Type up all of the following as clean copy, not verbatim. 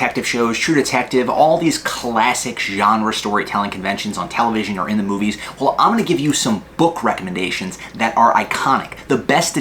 detective shows, True Detective, all these classic genre storytelling conventions on television or in the movies. Well, I'm going to give you some book recommendations that are iconic, the best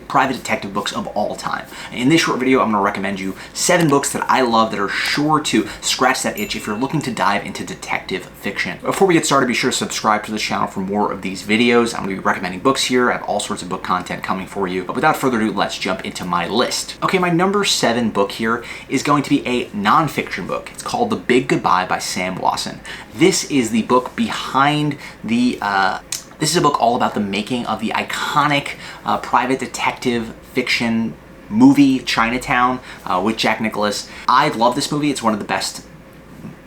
private detective books of all time. In this short video, I'm going to recommend you 7 books that I love that are sure to scratch that itch if you're looking to dive into detective fiction. Before we get started, be sure to subscribe to the channel for more of these videos. I'm going to be recommending books here. I have all sorts of book content coming for you. But without further ado, let's jump into my list. Okay, my number 7 book here is going to be a nonfiction book. It's called The Big Goodbye by Sam Wasson. This is the book behind the, this is a book all about the making of the iconic private detective fiction movie Chinatown with Jack Nicklaus. I love this movie. It's one of the best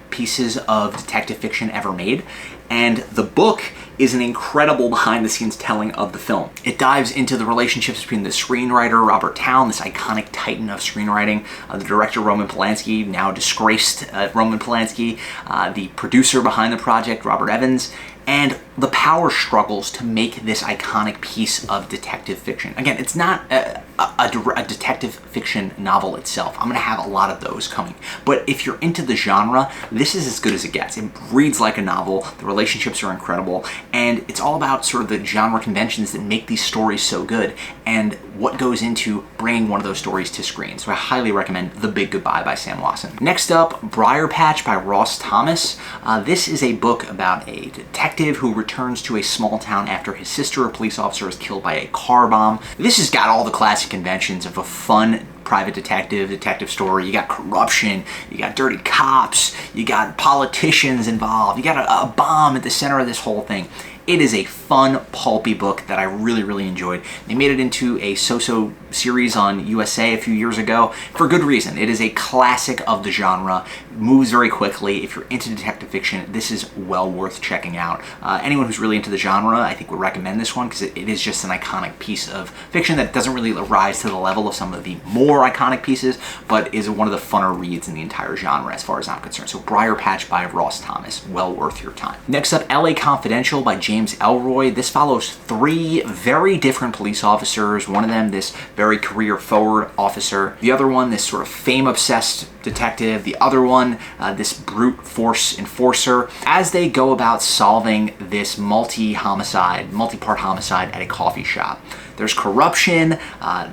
pieces of detective fiction ever made. And the book is an incredible behind-the-scenes telling of the film. It dives into the relationships between the screenwriter, Robert Towne, this iconic titan of screenwriting, the director, Roman Polanski, now disgraced Roman Polanski, the producer behind the project, Robert Evans, and the power struggles to make this iconic piece of detective fiction. Again, it's not a detective fiction novel itself. I'm going to have a lot of those coming. But if you're into the genre, this is as good as it gets. It reads like a novel. The relationships are incredible. And it's all about sort of the genre conventions that make these stories so good and what goes into bringing one of those stories to screen. So I highly recommend The Big Goodbye by Sam Wasson. Next up, Briar Patch by Ross Thomas. This is a book about a detective who returns to a small town after his sister, a police officer, is killed by a car bomb. This has got all the classic conventions of a fun private detective story. You got corruption, you got dirty cops, you got politicians involved, you got a bomb at the center of this whole thing. It is a fun, pulpy book that I really, really enjoyed. They made it into a so-so series on USA a few years ago for good reason. It is a classic of the genre, moves very quickly. If you're into detective fiction, this is well worth checking out. Anyone who's really into the genre, I think would recommend this one because it is just an iconic piece of fiction that doesn't really rise to the level of some of the more iconic pieces, but is one of the funner reads in the entire genre as far as I'm concerned. So Briar Patch by Ross Thomas, well worth your time. Next up, LA Confidential by James Ellroy. This follows 3 very different police officers. One of them, this very career-forward officer. The other one, this sort of fame-obsessed detective. The other one, this brute force enforcer. As they go about solving this multi-part homicide at a coffee shop. There's corruption.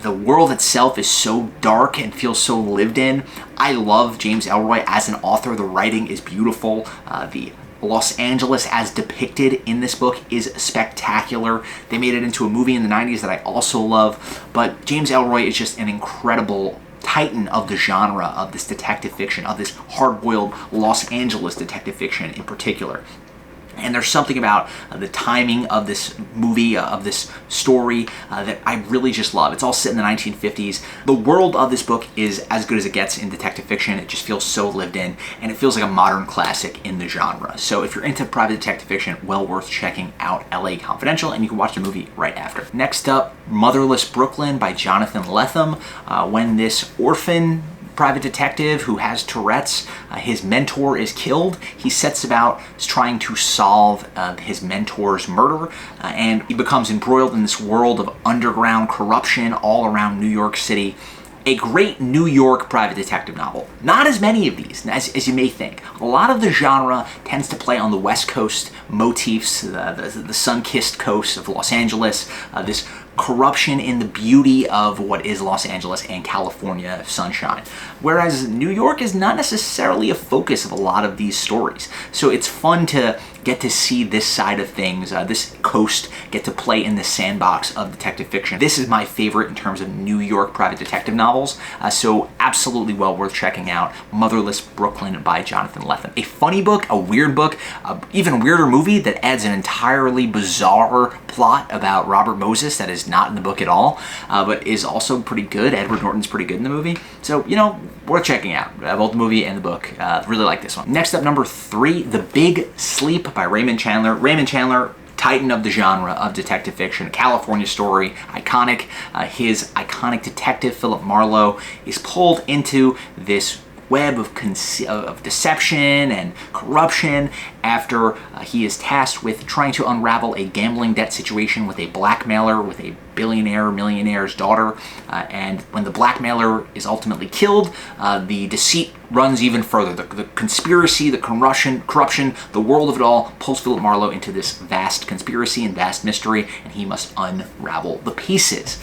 The world itself is so dark and feels so lived in. I love James Ellroy as an author. The writing is beautiful. The Los Angeles as depicted in this book is spectacular. They made it into a movie in the 90s that I also love, but James Ellroy is just an incredible titan of the genre of this detective fiction, of this hard-boiled Los Angeles detective fiction in particular. And there's something about the timing of this movie, of this story, that I really just love. It's all set in the 1950s. The world of this book is as good as it gets in detective fiction. It just feels so lived in, and it feels like a modern classic in the genre. So if you're into private detective fiction, well worth checking out LA Confidential, and you can watch the movie right after. Next up, Motherless Brooklyn by Jonathan Lethem. When this orphan private detective who has Tourette's, his mentor is killed. He sets about trying to solve his mentor's murder, and he becomes embroiled in this world of underground corruption all around New York City. A great New York private detective novel. Not as many of these as you may think. A lot of the genre tends to play on the West Coast motifs, the sun-kissed coast of Los Angeles, this corruption in the beauty of what is Los Angeles and California sunshine. Whereas New York is not necessarily a focus of a lot of these stories. So it's fun to get to see this side of things, this coast, get to play in the sandbox of detective fiction. This is my favorite in terms of New York private detective novels, so absolutely well worth checking out. Motherless Brooklyn by Jonathan Lethem. A funny book, a weird book, even weirder movie that adds an entirely bizarre plot about Robert Moses that is not in the book at all, but is also pretty good. Edward Norton's pretty good in the movie. So, you know, worth checking out, both the movie and the book. Really like this one. Next up, number 3, The Big Sleep by Raymond Chandler. Raymond Chandler, titan of the genre of detective fiction, California story, iconic. His iconic detective, Philip Marlowe, is pulled into this web of deception and corruption after he is tasked with trying to unravel a gambling debt situation with a blackmailer, with a millionaire's daughter. And when the blackmailer is ultimately killed, the deceit runs even further. The conspiracy, the corruption, the world of it all pulls Philip Marlowe into this vast conspiracy and vast mystery, and he must unravel the pieces.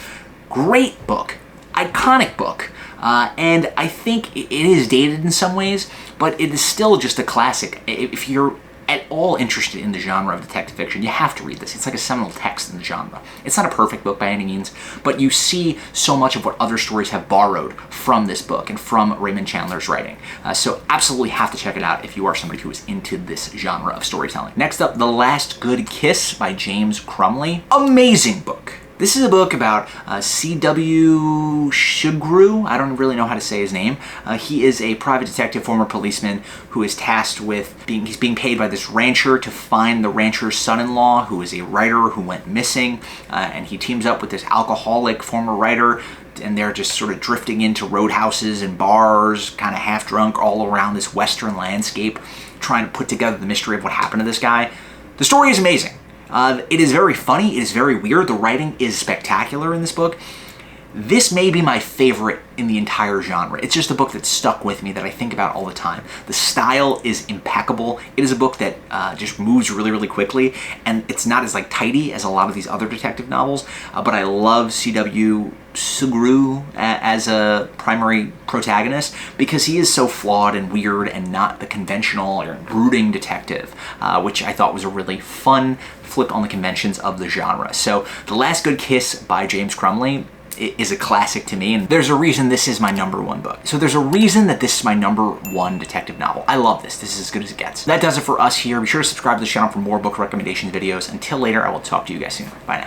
Great book. Iconic book. And I think it is dated in some ways, but it is still just a classic. If you're at all interested in the genre of detective fiction, you have to read this. It's like a seminal text in the genre. It's not a perfect book by any means, but you see so much of what other stories have borrowed from this book and from Raymond Chandler's writing. So absolutely have to check it out if you are somebody who is into this genre of storytelling. Next up, The Last Good Kiss by James Crumley. Amazing book. This is a book about C.W. Shugru. I don't really know how to say his name. He is a private detective, former policeman, who is tasked with he's being paid by this rancher to find the rancher's son-in-law, who is a writer who went missing. And he teams up with this alcoholic former writer, and they're just sort of drifting into roadhouses and bars, kind of half drunk, all around this western landscape, trying to put together the mystery of what happened to this guy. The story is amazing. It is very funny. It is very weird. The writing is spectacular in this book. This may be my favorite in the entire genre. It's just a book that stuck with me that I think about all the time. The style is impeccable. It is a book that just moves really, really quickly, and it's not as tidy as a lot of these other detective novels, but I love C.W. Shugru as a primary protagonist because he is so flawed and weird and not the conventional or brooding detective, which I thought was a really fun flip on the conventions of the genre. So The Last Good Kiss by James Crumley is a classic to me, and there's a reason this is my #1 book. So there's a reason that this is my #1 detective novel. I love this. This is as good as it gets. That does it for us here. Be sure to subscribe to the channel for more book recommendation videos. Until later, I will talk to you guys soon. Bye now.